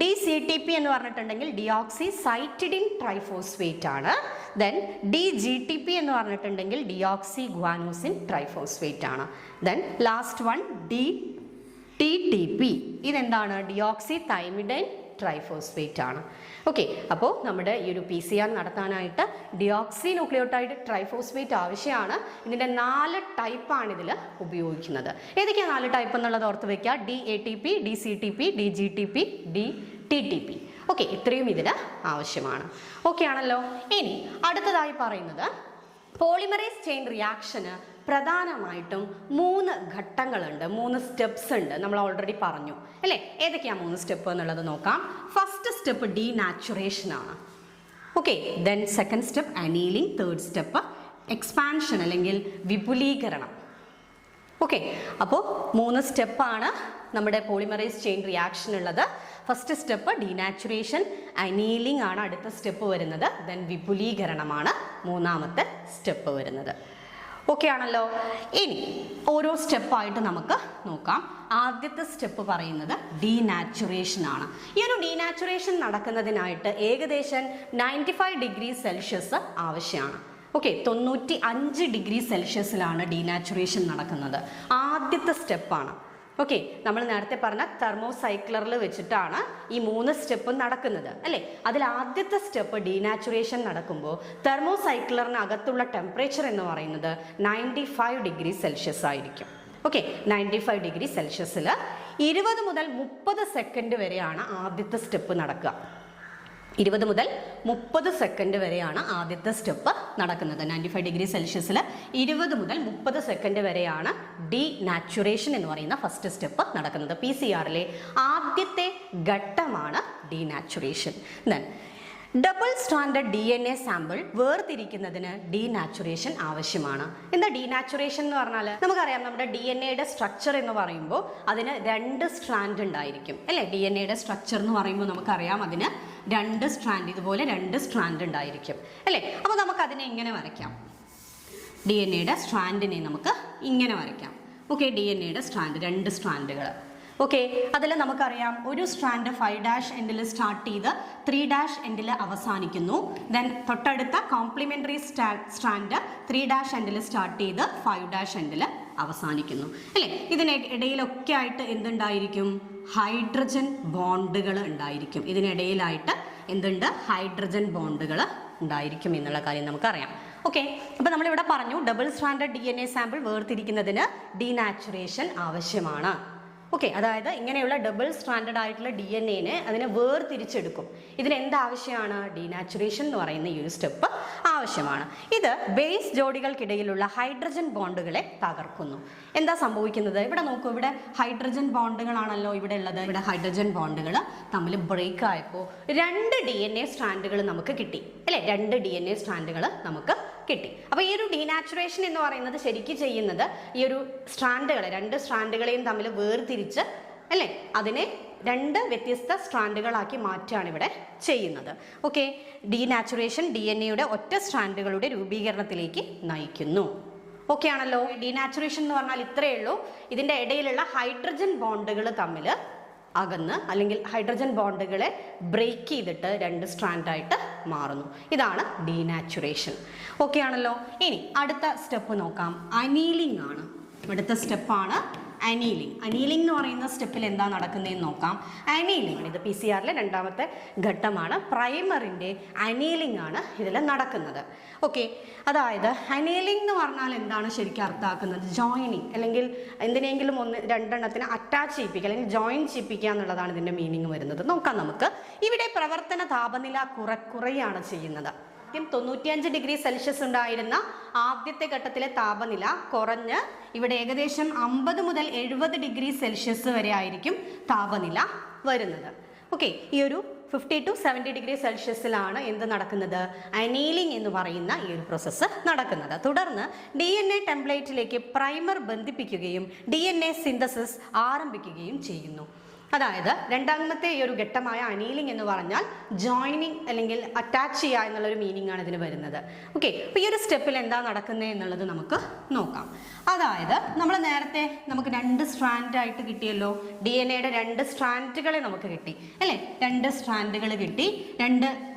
DCTP എന്ന് പറഞ്ഞിട്ടുണ്ടെങ്കിൽ ഡിയോക്സി സൈറ്റിഡിൻ ട്രൈഫോസ്ഫേറ്റ് ആണ്. ദെൻ DGTP എന്ന് പറഞ്ഞിട്ടുണ്ടെങ്കിൽ ഡിയോക്സി ഗ്വാനോസിൻ ട്രൈഫോസ്ഫേറ്റ് ആണ്. ദെൻ ലാസ്റ്റ് വൺ DTTP, ഇതെന്താണ്? ഡിയോക്സി തൈമിഡൈൻ ട്രൈഫോസ്ഫേറ്റ് ആണ്. ഓക്കെ, അപ്പോൾ നമ്മുടെ ഈ ഒരു PCR നടത്താനായിട്ട് ഡിയോക്സി ന്യൂക്ലിയോടൈഡ് ട്രൈഫോസ്ഫേറ്റ് ആവശ്യമാണ്. ഇതിൻ്റെ 4 ടൈപ്പാണ് ഇതിൽ ഉപയോഗിക്കുന്നത്. ഏതൊക്കെയാണ് 4 ടൈപ്പ് എന്നുള്ളത് ഓർത്ത് വയ്ക്കുക? DATP, DCTP, DGTP, DTTP. Okay, ഇത്രയും ഇതിൽ ആവശ്യമാണ്. ഓക്കെ ആണല്ലോ. ഇനി അടുത്തതായി പറയുന്നത് പോളിമറൈസ് ചെയിൻ റിയാക്ഷന് പ്രധാനമായിട്ടും 3 ഘട്ടങ്ങളുണ്ട്, 3 സ്റ്റെപ്സ് ഉണ്ട്. നമ്മൾ ഓൾറെഡി പറഞ്ഞു അല്ലേ. ഏതൊക്കെയാണ് 3 സ്റ്റെപ്പ് എന്നുള്ളത് നോക്കാം. ഫസ്റ്റ് സ്റ്റെപ്പ് ഡീനാച്ചുറേഷൻ ആണ്. Okay, then second step annealing, third step expansion അല്ലെങ്കിൽ വിപുലീകരണം. ഓക്കെ, അപ്പോൾ 3 സ്റ്റെപ്പാണ് നമ്മുടെ പോളിമറൈസ് ചെയിൻ റിയാക്ഷൻ ഉള്ളത്. ഫസ്റ്റ് സ്റ്റെപ്പ് ഡീനാച്ചുറേഷൻ, അനീലിംഗ് ആണ് അടുത്ത സ്റ്റെപ്പ് വരുന്നത്. ദെൻ വിപുലീകരണമാണ് മൂന്നാമത്തെ സ്റ്റെപ്പ് വരുന്നത്. ഓക്കെ ആണല്ലോ. ഇനി ഓരോ സ്റ്റെപ്പായിട്ട് നമുക്ക് നോക്കാം. ആദ്യത്തെ സ്റ്റെപ്പ് പറയുന്നത് ഡീനാച്ചുറേഷൻ ആണ്. ഈ ഒരു ഡീനാച്ചുറേഷൻ നടക്കുന്നതിനായിട്ട് ഏകദേശം 95 ഡിഗ്രി സെൽഷ്യസ് ആവശ്യമാണ്. ഓക്കെ, 95 ഡിഗ്രി സെൽഷ്യസിലാണ് ഡീനാച്ചുറേഷൻ നടക്കുന്നത്. ആദ്യത്തെ സ്റ്റെപ്പാണ്. ഓക്കെ, നമ്മൾ നേരത്തെ പറഞ്ഞ തെർമോസൈക്ലറിൽ വെച്ചിട്ടാണ് ഈ 3 സ്റ്റെപ്പും നടക്കുന്നത് അല്ലേ. അതിൽ ആദ്യത്തെ സ്റ്റെപ്പ് ഡീനാച്ചുറേഷൻ നടക്കുമ്പോൾ തെർമോസൈക്ലറിനകത്തുള്ള ടെമ്പറേച്ചർ എന്ന് പറയുന്നത് 95 ഡിഗ്രി സെൽഷ്യസ് ആയിരിക്കും. ഓക്കെ, 95 ഡിഗ്രി സെൽഷ്യസിൽ 20 മുതൽ 30 സെക്കൻഡ് വരെയാണ് ആദ്യത്തെ സ്റ്റെപ്പ് നടക്കുക. 20 മുതൽ 30 സെക്കൻഡ് വരെയാണ് ആദ്യത്തെ സ്റ്റെപ്പ് നടക്കുന്നത്. 95 ഡിഗ്രി സെൽഷ്യസിൽ 20 മുതൽ 30 സെക്കൻഡ് വരെയാണ് ഡീനാച്ചുറേഷൻ എന്ന് പറയുന്ന ഫസ്റ്റ് സ്റ്റെപ്പ് നടക്കുന്നത്. PCRലെ ആദ്യത്തെ ഘട്ടമാണ് denaturation. Then double standard DNA sample വേർതിരിക്കുന്നതിന് ഡീനാച്ചുറേഷൻ ആവശ്യമാണ്. എന്താ ഡീനാച്ചുറേഷൻ എന്ന് പറഞ്ഞാൽ? നമുക്കറിയാം നമ്മുടെ DNAയുടെ സ്ട്രക്ചർ എന്ന് പറയുമ്പോൾ അതിന് 2 സ്ട്രാൻഡ് ഉണ്ടായിരിക്കും അല്ലേ. DNAയുടെ സ്ട്രക്ചർ എന്ന് പറയുമ്പോൾ നമുക്കറിയാം അതിന് 2 സ്ട്രാൻഡ്, ഇതുപോലെ 2 സ്ട്രാൻഡ് ഉണ്ടായിരിക്കും അല്ലേ. അപ്പോൾ നമുക്കതിനെ ഇങ്ങനെ വരയ്ക്കാം. DNAയുടെ സ്ട്രാൻഡിനെ നമുക്ക് ഇങ്ങനെ വരയ്ക്കാം. ഓക്കെ, DNAയുടെ സ്ട്രാൻഡ് 2 സ്ട്രാൻഡുകൾ. ഓക്കെ, അതിൽ നമുക്കറിയാം ഒരു സ്ട്രാൻഡ് 5' എൻഡിൽ സ്റ്റാർട്ട് ചെയ്ത് 3' എൻഡിൽ അവസാനിക്കുന്നു. ദെൻ തൊട്ടടുത്ത കോംപ്ലിമെൻ്ററി സ്ട്രാൻഡ് 3' എൻഡിൽ സ്റ്റാർട്ട് ചെയ്ത് 5' എൻഡിൽ അവസാനിക്കുന്നു അല്ലേ. ഇതിനിടയിലൊക്കെ ആയിട്ട് എന്തുണ്ടായിരിക്കും? ഹൈഡ്രജൻ ബോണ്ടുകൾ ഉണ്ടായിരിക്കും. ഇതിനിടയിലായിട്ട് എന്തുണ്ട്? ഹൈഡ്രജൻ ബോണ്ടുകൾ ഉണ്ടായിരിക്കും എന്നുള്ള കാര്യം നമുക്കറിയാം. ഓക്കെ, അപ്പോൾ നമ്മളിവിടെ പറഞ്ഞു ഡബിൾ സ്റ്റാൻഡേർഡ് DNA സാമ്പിൾ വേർതിരിക്കുന്നതിന് ഡീനാച്ചുറേഷൻ ആവശ്യമാണ്. ഓക്കെ, അതായത് ഇങ്ങനെയുള്ള ഡബിൾ സ്റ്റാൻഡേർഡ് ആയിട്ടുള്ള DNAനെ അതിനെ വേർതിരിച്ചെടുക്കും. ഇതിന് എന്താവശ്യമാണ്? ഡീനാച്ചുറേഷൻ എന്ന് പറയുന്ന ഈ ഒരു സ്റ്റെപ്പ് ആവശ്യമാണ്. ഇത് ബേസ് ജോഡികൾക്കിടയിലുള്ള ഹൈഡ്രജൻ ബോണ്ടുകളെ തകർക്കുന്നു. എന്താ സംഭവിക്കുന്നത്? ഇവിടെ നോക്കൂ, ഇവിടെ ഹൈഡ്രജൻ ബോണ്ടുകളാണല്ലോ ഇവിടെ ഉള്ളത്. ഇവിടെ ഹൈഡ്രജൻ ബോണ്ടുകൾ തമ്മിൽ ബ്രേക്ക് ആയപ്പോൾ 2 DNA സ്ട്രാൻഡുകൾ നമുക്ക് കിട്ടി അല്ലേ. 2 DNA സ്ട്രാൻഡുകൾ നമുക്ക് കിട്ടി. അപ്പോൾ ഈ ഒരു ഡീനാച്ചുറേഷൻ എന്ന് പറയുന്നത് ശരിക്കും ചെയ്യുന്നത് ഈ ഒരു സ്ട്രാൻഡുകളെ 2 സ്ട്രാൻഡുകളെയും തമ്മിൽ വേർതിരിച്ച് അല്ലേ അതിനെ രണ്ട് വ്യത്യസ്ത സ്ട്രാൻഡുകളാക്കി മാറ്റുകയാണ് ഇവിടെ ചെയ്യുന്നത്. ഓക്കെ, ഡീനാച്ചുറേഷൻ DNA ഒറ്റ സ്ട്രാൻഡുകളുടെ രൂപീകരണത്തിലേക്ക് നയിക്കുന്നു. ഓക്കെ ആണല്ലോ. ഡീനാച്ചുറേഷൻ എന്ന് പറഞ്ഞാൽ ഇത്രയേ ഉള്ളൂ. ഇതിൻ്റെ ഇടയിലുള്ള ഹൈഡ്രജൻ ബോണ്ടുകൾ തമ്മിൽ അകന്ന് അല്ലെങ്കിൽ ഹൈഡ്രജൻ ബോണ്ടുകളെ ബ്രേക്ക് ചെയ്തിട്ട് രണ്ട് സ്ട്രാൻഡായിട്ട് മാറുന്നു. ഇതാണ് ഡീനാച്ചുറേഷൻ. ഓക്കെ ആണല്ലോ. ഇനി അടുത്ത സ്റ്റെപ്പ് നോക്കാം. അനീലിംഗ് ആണ് അടുത്ത സ്റ്റെപ്പാണ്. അനീലിംഗ്. അനീലിംഗ് എന്ന് പറയുന്ന സ്റ്റെപ്പിൽ എന്താ നടക്കുന്നതെന്ന് നോക്കാം. അനീലിംഗ് ഇത് PCR രണ്ടാമത്തെ ഘട്ടമാണ്. പ്രൈമറിൻ്റെ അനീലിംഗ് ആണ് ഇതിൽ നടക്കുന്നത്. ഓക്കെ, അതായത് അനീലിംഗ് എന്ന് പറഞ്ഞാൽ എന്താണ് ശരിക്കും അർത്ഥമാക്കുന്നത്? ജോയിനിങ് അല്ലെങ്കിൽ എന്തിനെങ്കിലും രണ്ടെണ്ണത്തിന് അറ്റാച്ച് ചെയ്യിപ്പിക്കുക അല്ലെങ്കിൽ ജോയിൻ ചെയ്യിപ്പിക്കുക എന്നുള്ളതാണ് ഇതിൻ്റെ മീനിങ് വരുന്നത്. നോക്കാം നമുക്ക്. ഇവിടെ പ്രവർത്തന താപനില കുറയാണ് ചെയ്യുന്നത്. 95 ഡിഗ്രി സെൽഷ്യസ് ഉണ്ടായിരുന്ന ആദ്യത്തെ ഘട്ടത്തിലെ താപനില കുറഞ്ഞ് ഇവിടെ ഏകദേശം 50 മുതൽ 70 ഡിഗ്രി സെൽഷ്യസ് വരെ ആയിരിക്കും താപനില വരുന്നത്. ഓക്കെ, ഈ ഒരു 50 to 70 ഡിഗ്രി സെൽഷ്യസിലാണ് എന്ത് നടക്കുന്നത്? അനീലിംഗ് എന്ന് പറയുന്ന ഈ ഒരു പ്രോസസ്സ് നടക്കുന്നത്. തുടർന്ന് DNA ടെംപ്ലേറ്റിലേക്ക് പ്രൈമർ ബന്ധിപ്പിക്കുകയും DNA സിന്തസിസ് ആരംഭിക്കുകയും ചെയ്യുന്നു. അതായത് രണ്ടാമത്തെ ഈ ഒരു ഘട്ടമായ അനീലിംഗ് എന്ന് പറഞ്ഞാൽ ജോയിനിങ് അല്ലെങ്കിൽ അറ്റാച്ച് ചെയ്യുക എന്നുള്ളൊരു മീനിങ് ആണ് ഇതിന് വരുന്നത്. ഓക്കെ, അപ്പോൾ ഈ ഒരു സ്റ്റെപ്പിൽ എന്താ നടക്കുന്നത് എന്നുള്ളത് നമുക്ക് നോക്കാം. അതായത് നമ്മൾ നേരത്തെ നമുക്ക് രണ്ട് സ്ട്രാൻഡായിട്ട് കിട്ടിയല്ലോ. DNA രണ്ട് സ്ട്രാൻഡുകളെ നമുക്ക് കിട്ടി അല്ലേ? രണ്ട് സ്ട്രാൻഡുകൾ കിട്ടി. രണ്ട്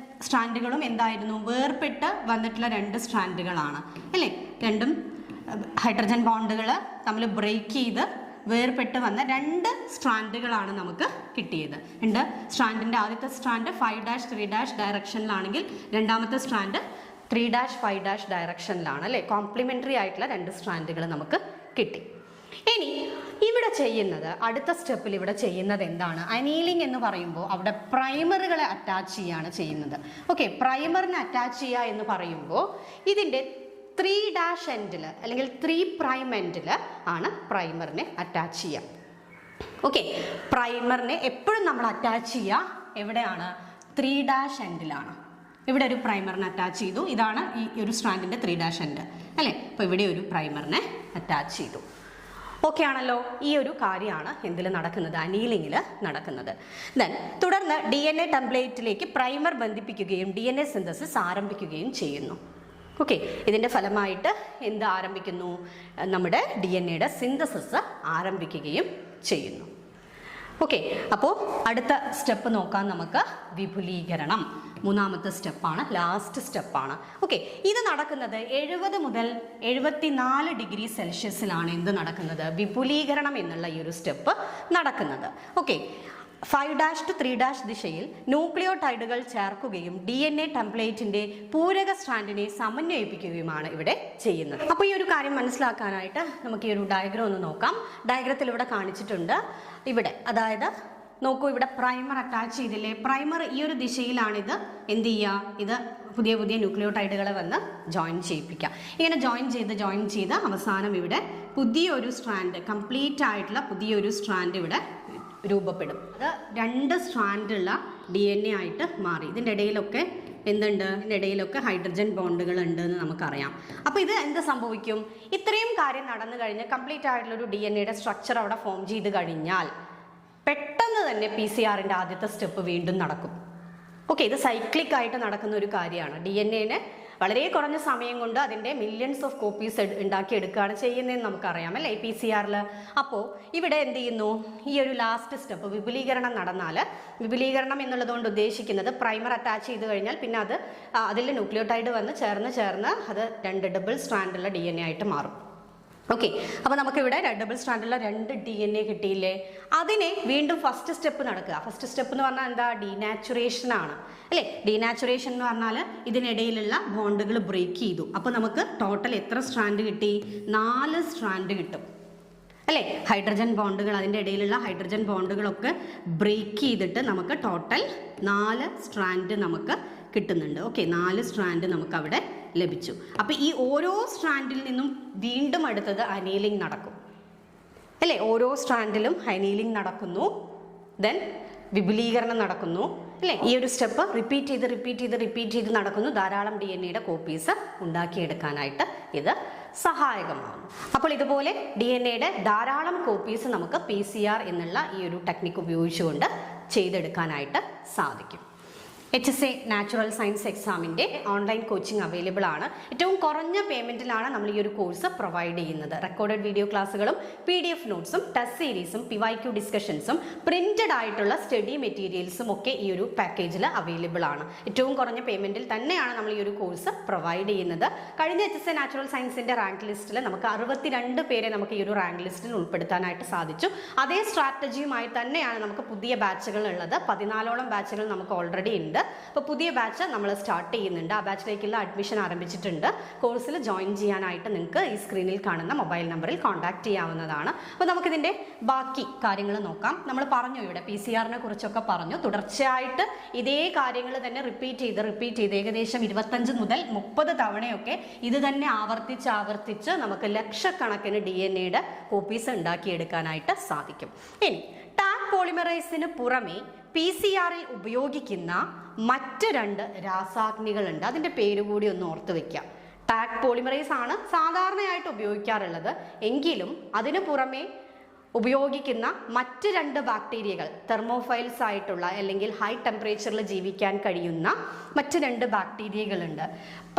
സ്ട്രാൻഡുകളും എന്തായിരുന്നു? വേർപെട്ട് വന്നിട്ടുള്ള രണ്ട് സ്ട്രാൻഡുകളാണ് അല്ലേ? രണ്ടും ഹൈഡ്രജൻ ബോണ്ടുകൾ തമ്മിൽ ബ്രേക്ക് ചെയ്ത് വേർപെട്ട് വന്ന രണ്ട് സ്ട്രാൻഡുകളാണ് നമുക്ക് കിട്ടിയത്. രണ്ട് സ്ട്രാൻഡിൻ്റെ ആദ്യത്തെ സ്ട്രാൻഡ് 5'3' ഡയറക്ഷനിലാണെങ്കിൽ രണ്ടാമത്തെ സ്ട്രാൻഡ് 3'5' ഡയറക്ഷനിലാണ് അല്ലേ? കോംപ്ലിമെൻ്ററി ആയിട്ടുള്ള രണ്ട് സ്ട്രാൻഡുകൾ നമുക്ക് കിട്ടി. ഇനി ഇവിടെ ചെയ്യുന്നത്, അടുത്ത സ്റ്റെപ്പിൽ ഇവിടെ ചെയ്യുന്നത് എന്താണ്? അനീലിംഗ് എന്ന് പറയുമ്പോൾ അവിടെ പ്രൈമറുകളെ അറ്റാച്ച് ചെയ്യുകയാണ് ചെയ്യുന്നത്. ഓക്കെ, പ്രൈമറിനെ അറ്റാച്ച് ചെയ്യുക എന്ന് പറയുമ്പോൾ ഇതിൻ്റെ 3' എൻഡിൽ അല്ലെങ്കിൽ 3' എൻഡിൽ ആണ് പ്രൈമറിനെ അറ്റാച്ച് ചെയ്യുക. ഓക്കെ, പ്രൈമറിനെ എപ്പോഴും നമ്മൾ അറ്റാച്ച് ചെയ്യുക എവിടെയാണ്? 3' എൻഡിലാണ്. ഇവിടെ ഒരു പ്രൈമറിനെ അറ്റാച്ച് ചെയ്തു. ഇതാണ് ഈ ഒരു സ്ട്രാൻഡിൻ്റെ 3' എൻഡ് അല്ലേ? അപ്പോൾ ഇവിടെ ഒരു പ്രൈമറിനെ അറ്റാച്ച് ചെയ്തു. ഓക്കെ ആണല്ലോ. ഈ ഒരു കാര്യമാണ് എന്തിൽ നടക്കുന്നത്? അനീലിംഗിൽ നടക്കുന്നത്. തുടർന്ന് DNA ടെംപ്ലേറ്റിലേക്ക് പ്രൈമർ ബന്ധിപ്പിക്കുകയും DNA സിന്തസിസ് ആരംഭിക്കുകയും ചെയ്യുന്നു. ഓക്കെ, ഇതിൻ്റെ ഫലമായിട്ട് എന്ത് ആരംഭിക്കുന്നു? നമ്മുടെ DNA സിന്തസിസ് ആരംഭിക്കുകയും ചെയ്യുന്നു. ഓക്കെ, അപ്പോൾ അടുത്ത സ്റ്റെപ്പ് നോക്കാം നമുക്ക്. വിപുലീകരണം മൂന്നാമത്തെ സ്റ്റെപ്പാണ്, ലാസ്റ്റ് സ്റ്റെപ്പാണ്. ഓക്കെ, ഇത് നടക്കുന്നത് 70 മുതൽ 74 ഡിഗ്രി സെൽഷ്യസിലാണ് എന്ത് നടക്കുന്നത്? വിപുലീകരണം എന്നുള്ള ഈ ഒരു സ്റ്റെപ്പ് നടക്കുന്നത്. ഓക്കെ, 5' to 3' ദിശയിൽ ന്യൂക്ലിയോടൈഡുകൾ ചേർക്കുകയും DNA ടെംപ്ലേറ്റിന്റെ പൂരക സ്ട്രാൻഡിനെ സമന്വയിപ്പിക്കുകയുമാണ് ഇവിടെ ചെയ്യുന്നത്. അപ്പോൾ ഈ ഒരു കാര്യം മനസ്സിലാക്കാനായിട്ട് നമുക്ക് ഈ ഒരു ഡയഗ്രം ഒന്ന് നോക്കാം. ഡയഗ്രത്തിൽ ഇവിടെ കാണിച്ചിട്ടുണ്ട്. ഇവിടെ അതായത് നോക്കൂ, ഇവിടെ പ്രൈമർ അറ്റാച്ച് ചെയ്തില്ലേ? പ്രൈമർ ഈ ഒരു ദിശയിലാണിത് എന്ത് ചെയ്യുക? ഇത് പുതിയ പുതിയ ന്യൂക്ലിയോടൈഡുകളെ വന്ന് ജോയിൻ ചെയ്യിപ്പിക്കുക. ഇങ്ങനെ ജോയിൻ ചെയ്ത് അവസാനം ഇവിടെ പുതിയൊരു സ്ട്രാൻഡ്, കംപ്ലീറ്റ് ആയിട്ടുള്ള പുതിയൊരു സ്ട്രാൻഡ് ഇവിടെ രൂപപ്പെടും. അത് രണ്ട് സ്ട്രാൻഡുള്ള DNA ആയിട്ട് മാറി. ഇതിൻ്റെ ഇടയിലൊക്കെ എന്തുണ്ട്? ഇതിൻ്റെ ഇടയിലൊക്കെ ഹൈഡ്രജൻ ബോണ്ടുകൾ ഉണ്ട് എന്ന് നമുക്കറിയാം. അപ്പോൾ ഇത് എന്ത് സംഭവിക്കും? ഇത്രയും കാര്യം നടന്നു കഴിഞ്ഞ് കംപ്ലീറ്റ് ആയിട്ടുള്ളൊരു DNA സ്ട്രക്ചർ അവിടെ ഫോം ചെയ്ത് കഴിഞ്ഞാൽ പെട്ടെന്ന് തന്നെ PCR ആദ്യത്തെ സ്റ്റെപ്പ് വീണ്ടും നടക്കും. ഓക്കെ, ഇത് സൈക്ലിക് ആയിട്ട് നടക്കുന്ന ഒരു കാര്യമാണ്. DNA വളരെ കുറഞ്ഞ സമയം കൊണ്ട് അതിൻ്റെ മില്യൺസ് ഓഫ് കോപ്പീസ് ഉണ്ടാക്കിയെടുക്കുകയാണ് ചെയ്യുന്നതെന്ന് നമുക്കറിയാം അല്ലേ PCR. അപ്പോൾ ഇവിടെ എന്ത് ചെയ്യുന്നു? ഈ ഒരു ലാസ്റ്റ് സ്റ്റെപ്പ് വിപുലീകരണം നടന്നാൽ, വിപുലീകരണം എന്നുള്ളതുകൊണ്ട് ഉദ്ദേശിക്കുന്നത് പ്രൈമർ അറ്റാച്ച് ചെയ്ത് കഴിഞ്ഞാൽ പിന്നെ അതിൽ ന്യൂക്ലിയോടൈഡ് വന്ന് ചേർന്ന് അത് രണ്ട് ഡബിൾ സ്ട്രാൻഡുള്ള DNA ആയിട്ട് മാറും. ഓക്കെ, അപ്പോൾ നമുക്കിവിടെ ഡബിൾ സ്ട്രാൻഡുള്ള രണ്ട് DNA കിട്ടിയില്ലേ? അതിനെ വീണ്ടും ഫസ്റ്റ് സ്റ്റെപ്പ് നടക്കുക. ഫസ്റ്റ് സ്റ്റെപ്പ് എന്ന് പറഞ്ഞാൽ എന്താ? ഡീനാച്ചുറേഷൻ ആണ് അല്ലേ? ഡീനാച്ചുറേഷൻ എന്ന് പറഞ്ഞാൽ ഇതിനിടയിലുള്ള ബോണ്ടുകൾ ബ്രേക്ക് ചെയ്തു. അപ്പോൾ നമുക്ക് ടോട്ടൽ എത്ര സ്ട്രാൻഡ് കിട്ടി? 4 സ്ട്രാൻഡ് കിട്ടും അല്ലേ? ഹൈഡ്രജൻ ബോണ്ടുകൾ, അതിൻ്റെ ഇടയിലുള്ള ഹൈഡ്രജൻ ബോണ്ടുകളൊക്കെ ബ്രേക്ക് ചെയ്തിട്ട് നമുക്ക് ടോട്ടൽ 4 സ്ട്രാൻഡ് നമുക്ക് കിട്ടുന്നുണ്ട്. ഓക്കെ, 4 സ്ട്രാൻഡ് നമുക്ക് അവിടെ ലഭിച്ചു. അപ്പോൾ ഈ ഓരോ സ്ട്രാൻഡിൽ നിന്നും വീണ്ടും അടുത്തത് അനീലിംഗ് നടക്കും അല്ലേ? ഓരോ സ്ട്രാൻഡിലും അനീലിംഗ് നടക്കുന്നു, ദെൻ വിപുലീകരണം നടക്കുന്നു അല്ലേ? ഈ ഒരു സ്റ്റെപ്പ് റിപ്പീറ്റ് ചെയ്ത് നടക്കുന്നു. ധാരാളം DNA കോപ്പീസ് ഉണ്ടാക്കിയെടുക്കാനായിട്ട് ഇത് സഹായകമാകുന്നു. അപ്പോൾ ഇതുപോലെ DNA-യുടെ ധാരാളം കോപ്പീസ് നമുക്ക് PCR എന്നുള്ള ഈ ഒരു ടെക്നിക്ക് ഉപയോഗിച്ചുകൊണ്ട് ചെയ്തെടുക്കാനായിട്ട് സാധിക്കും. HSA നാച്ചുറൽ സയൻസ് എക്സാമിൻ്റെ ഓൺലൈൻ കോച്ചിങ് അവൈലബിൾ ആണ്. ഏറ്റവും കുറഞ്ഞ പേയ്മെൻറ്റിലാണ് നമ്മൾ ഈ ഒരു കോഴ്സ് പ്രൊവൈഡ് ചെയ്യുന്നത്. റെക്കോർഡഡ് വീഡിയോ ക്ലാസ്സുകളും PDF നോട്ട്സും ടെസ്റ്റ് സീരീസും PYQ ഡിസ്കഷൻസും പ്രിന്റഡ് ആയിട്ടുള്ള സ്റ്റഡി മെറ്റീരിയൽസും ഒക്കെ ഈ ഒരു പാക്കേജിൽ അവൈലബിൾ ആണ്. ഏറ്റവും കുറഞ്ഞ പേയ്മെൻറ്റിൽ തന്നെയാണ് നമ്മൾ ഈ ഒരു കോഴ്സ് പ്രൊവൈഡ് ചെയ്യുന്നത്. കഴിഞ്ഞ HSA നാച്ചുറൽ സയൻസിൻ്റെ റാങ്ക് ലിസ്റ്റിൽ നമുക്ക് 62 പേരെ നമുക്ക് ഈ ഒരു റാങ്ക് ലിസ്റ്റിൽ ഉൾപ്പെടുത്താനായിട്ട് സാധിച്ചു. അതേ സ്ട്രാറ്റജിയുമായി തന്നെയാണ് നമുക്ക് പുതിയ ബാച്ചുകൾ ഉള്ളത്. 14ഓളം ബാച്ചുകൾ നമുക്ക് ഓൾറെഡി ഉണ്ട്. അപ്പോൾ പുതിയ ബാച്ച് നമ്മൾ സ്റ്റാർട്ട് ചെയ്യുന്നുണ്ട്. ആ ബാച്ചിലേക്കുള്ള അഡ്മിഷൻ ആരംഭിച്ചിട്ടുണ്ട്. കോഴ്സിൽ ജോയിൻ ചെയ്യാനായിട്ട് നിങ്ങൾക്ക് ഈ സ്ക്രീനിൽ കാണുന്ന മൊബൈൽ നമ്പറിൽ കോൺടാക്ട് ചെയ്യാവുന്നതാണ്. അപ്പോൾ നമുക്കിതിൻ്റെ ബാക്കി കാര്യങ്ങൾ നോക്കാം. നമ്മൾ പറഞ്ഞു ഇവിടെ PCR-നെ കുറിച്ചൊക്കെ പറഞ്ഞു. തുടർച്ചയായിട്ട് ഇതേ കാര്യങ്ങൾ തന്നെ റിപ്പീറ്റ് ചെയ്ത് ഏകദേശം 25 മുതൽ 30 തവണയൊക്കെ ഇത് തന്നെ ആവർത്തിച്ച് നമുക്ക് ലക്ഷക്കണക്കിന് DNA-യുടെ കോപ്പീസ് ഉണ്ടാക്കിയെടുക്കാനായിട്ട് സാധിക്കും. ഇനി ടാഗ് പോളിമറൈസിന് പുറമെ PCR-ൽ ഉപയോഗിക്കുന്ന മറ്റ് 2 രാസാഗ്നികളുണ്ട്. അതിൻ്റെ പേര് കൂടി ഒന്ന് ഓർത്ത് വെക്കാം. ടാഗ് പോളിമറൈസ് ആണ് സാധാരണയായിട്ട് ഉപയോഗിക്കാറുള്ളത്. എങ്കിലും അതിനു പുറമെ ഉപയോഗിക്കുന്ന മറ്റ് 2 ബാക്ടീരിയകൾ, തെർമോഫൈൽസ് ആയിട്ടുള്ള അല്ലെങ്കിൽ ഹൈ ടെമ്പറേച്ചറിൽ ജീവിക്കാൻ കഴിയുന്ന മറ്റ് 2 ബാക്ടീരിയകളുണ്ട്.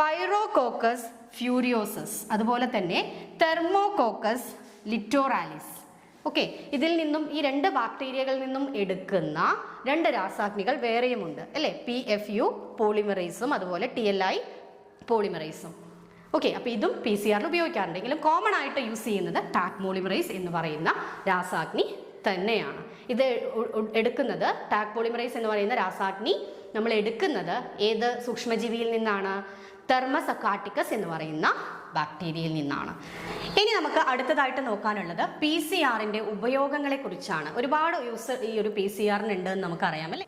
പൈറോകോക്കസ് ഫ്യൂരിയോസസ്, അതുപോലെ തന്നെ തെർമോകോക്കസ് ലിറ്റോറാലിസ്. ഓക്കെ, ഇതിൽ നിന്നും ഈ 2 ബാക്ടീരിയകളിൽ നിന്നും എടുക്കുന്ന 2 രാസാഗ്നികൾ വേറെയുമുണ്ട് അല്ലേ? PFU പോളിമറൈസും അതുപോലെ TLI പോളിമറൈസും. ഓക്കെ, അപ്പോൾ ഇതും PCR-ൽ ഉപയോഗിക്കാറുണ്ട്. എങ്കിലും കോമൺ ആയിട്ട് യൂസ് ചെയ്യുന്നത് ടാഗ് പോളിമറൈസ് എന്ന് പറയുന്ന രാസാഗ്നി തന്നെയാണ്. ഇത് എടുക്കുന്നത് ടാഗ് പോളിമറൈസ് എന്ന് പറയുന്ന രാസാഗ്നി നമ്മൾ എടുക്കുന്നത് ഏത് സൂക്ഷ്മജീവിയിൽ നിന്നാണ്? തെർമസ് അക്കാട്ടിക്കസ് എന്ന് പറയുന്ന ബാക്ടീരിയയിൽ നിന്നാണ്. ഇനി നമുക്ക് അടുത്തതായിട്ട് നോക്കാനുള്ളത് PCR-ന്റെ ഉപയോഗങ്ങളെ കുറിച്ചാണ്. ഒരുപാട് യൂസ് ഈ ഒരു PCR-ന് ഉണ്ട് എന്ന് നമുക്കറിയാം അല്ലേ?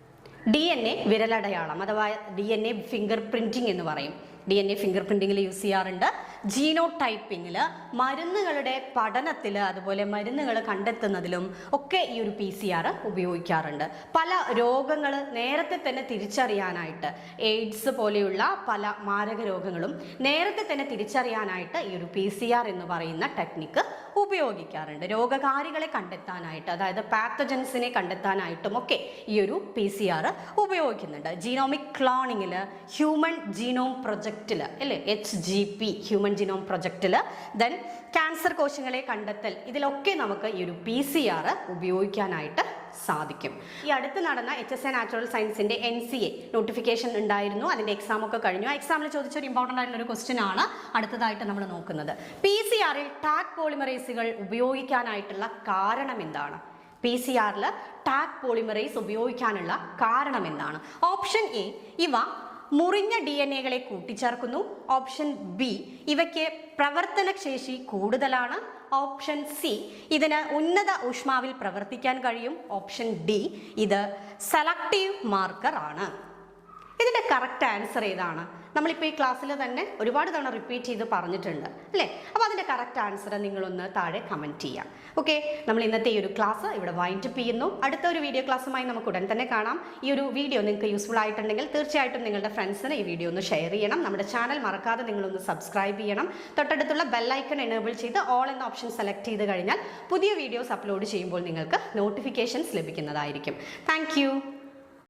DNA വിരലടയാളം അഥവാ DNA ഫിംഗർ പ്രിന്റിംഗ് എന്ന് പറയും. DNA ഫിംഗർ പ്രിന്റിങ്ങിൽ യൂസ് ചെയ്യാറുണ്ട്. ജീനോ ടൈപ്പിങ്ങിൽ, മരുന്നുകളുടെ പഠനത്തിൽ, അതുപോലെ മരുന്നുകൾ കണ്ടെത്തുന്നതിലും ഒക്കെ ഈ ഒരു PCR ഉപയോഗിക്കാറുണ്ട്. പല രോഗങ്ങൾ നേരത്തെ തന്നെ തിരിച്ചറിയാനായിട്ട്, എയ്ഡ്സ് പോലെയുള്ള പല മാരക രോഗങ്ങളും നേരത്തെ തന്നെ തിരിച്ചറിയാനായിട്ട് ഈ ഒരു PCR എന്ന് പറയുന്ന ടെക്നിക്ക് ഉപയോഗിക്കാറുണ്ട്. രോഗകാരികളെ കണ്ടെത്താനായിട്ട്, അതായത് പാത്തജൻസിനെ കണ്ടെത്താനായിട്ടും ഒക്കെ ഈ ഒരു PCR ഉപയോഗിക്കുന്നുണ്ട്. ജീനോമിക് ക്ലോണിങ്ങിൽ, ഹ്യൂമൻ ജീനോം പ്രൊജക്റ്റിൽ അല്ലേ, HGP ഹ്യൂമൻ ജീനോം പ്രൊജക്റ്റിൽ, ദെൻ ക്യാൻസർ കോശങ്ങളെ കണ്ടെത്തൽ, ഇതിലൊക്കെ നമുക്ക് ഈ ഒരു PCR ഉപയോഗിക്കാനായിട്ട് സാധിക്കും. ഈ അടുത്ത് നടന്ന HSA നാച്ചുറൽ സയൻസിന്റെ NCA നോട്ടിഫിക്കേഷൻ ഉണ്ടായിരുന്നു. അതിന്റെ എക്സാം ഒക്കെ കഴിഞ്ഞു. ആ എക്സാമിൽ ചോദിച്ച ഒരു ഇമ്പോർട്ടൻ്റ് ആയിട്ടുള്ള ഒരു ക്വസ്റ്റ്യൻ ആണ് അടുത്തതായിട്ട് നമ്മൾ നോക്കുന്നത്. PCR-ൽ ടാഗ് പോളിമറൈസുകൾ ഉപയോഗിക്കാനായിട്ടുള്ള കാരണം എന്താണ്? PCR-ൽ ടാഗ് പോളിമറൈസ് ഉപയോഗിക്കാനുള്ള കാരണം എന്താണ്? ഓപ്ഷൻ എ, ഇവ മുറിഞ്ഞ DNA-കളെ കൂട്ടിച്ചേർക്കുന്നു. ഓപ്ഷൻ ബി, ഇവയ്ക്ക് പ്രവർത്തനശേഷി കൂടുതലാണ്. ഓപ്ഷൻ സി, ഇതിന് ഉന്നത ഊഷ്മാവിൽ പ്രവർത്തിക്കാൻ കഴിയും. ഓപ്ഷൻ ഡി, ഇത് സെലക്റ്റീവ് മാർക്കർ ആണ്. ഇതിൻ്റെ കറക്റ്റ് ആൻസർ ഏതാണ്? നമ്മളിപ്പോൾ ഈ ക്ലാസ്സിൽ തന്നെ ഒരുപാട് തവണ റിപ്പീറ്റ് ചെയ്ത് പറഞ്ഞിട്ടുണ്ട് അല്ലേ? അപ്പോൾ അതിൻ്റെ കറക്റ്റ് ആൻസർ നിങ്ങളൊന്ന് താഴെ കമൻറ്റ് ചെയ്യാം. ഓക്കെ, നമ്മൾ ഇന്നത്തെ ഈ ഒരു ക്ലാസ് ഇവിടെ വൈൻഡപ്പ് ചെയ്യുന്നു. അടുത്ത ഒരു വീഡിയോ ക്ലാസ്സുമായി നമുക്ക് ഉടൻ തന്നെ കാണാം. ഈ ഒരു വീഡിയോ നിങ്ങൾക്ക് യൂസ്ഫുൾ ആയിട്ടുണ്ടെങ്കിൽ തീർച്ചയായിട്ടും നിങ്ങളുടെ ഫ്രണ്ട്സിന് ഈ വീഡിയോ ഒന്ന് ഷെയർ ചെയ്യണം. നമ്മുടെ ചാനൽ മറക്കാതെ നിങ്ങളൊന്ന് സബ്സ്ക്രൈബ് ചെയ്യണം. തൊട്ടടുത്തുള്ള ബെല്ലൈക്കൺ എനേബിൾ ചെയ്ത് ഓൾ എന്ന ഓപ്ഷൻ സെലക്ട് ചെയ്ത് കഴിഞ്ഞാൽ പുതിയ വീഡിയോസ് അപ്ലോഡ് ചെയ്യുമ്പോൾ നിങ്ങൾക്ക് നോട്ടിഫിക്കേഷൻസ് ലഭിക്കുന്നതായിരിക്കും. താങ്ക്